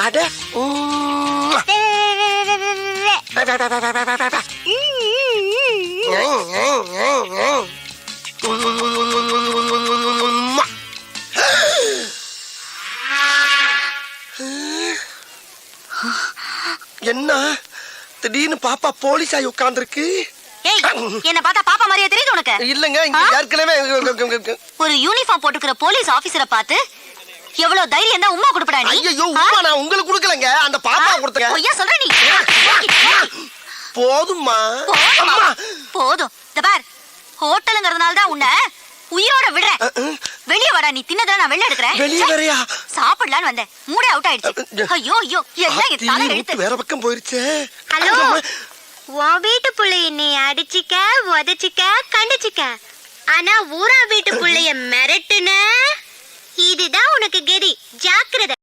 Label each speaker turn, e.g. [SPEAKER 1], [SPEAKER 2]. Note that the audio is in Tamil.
[SPEAKER 1] அட என்ன திடீர்னு பாப்பா போலீஸ் ஆகி உட்கார்ந்துருக்கு.
[SPEAKER 2] என்ன பார்த்தா பாப்பா மாதிரியா தெரியுது உனக்கு?
[SPEAKER 1] இல்லங்க, இங்க ஏற்கனவே
[SPEAKER 2] ஒரு யூனிஃபார்ம் போட்டுக்கிற போலீஸ் ஆபீசரை பார்த்து எவ்வளவு தைரியம் தான் உம்மா கொடுப்படா நீ?
[SPEAKER 1] ஐயோ, உம்மா நான் உங்களுக்கு கொடுக்கலங்க, அந்த பாப்பா கொடுத்தேன்.
[SPEAKER 2] ஐயா சொல்ற நீ.
[SPEAKER 1] போதும்மா.
[SPEAKER 2] போதும். இந்த பார், ஹோட்டலுங்கிறதுனால தான் உன்னை உயிரோட விடுறேன். வெளிய வாடா, நீ தின்னதெல்லாம் நான் வெளிய எடுக்கறேன்.
[SPEAKER 1] வெளிய வரையா?
[SPEAKER 2] சாப்பிடலான்னு வந்தேன், மூடே அவுட் ஆயிடுச்சு. ஐயோ ஐயோ, எல்லாம் என் தலை எடுத்து
[SPEAKER 1] வேற பக்கம் போயிருச்சே.
[SPEAKER 3] ஹலோ, உன் வீட்டு புள்ளைய நீ அடிச்சிக்க, உதச்சிக்க, கண்டிச்சிக்க. ஆனா ஊரா வீட்டு புள்ளைய மிரட்டுன, இதுதான் உனக்கு கெதி. ஜாக்கிரதை.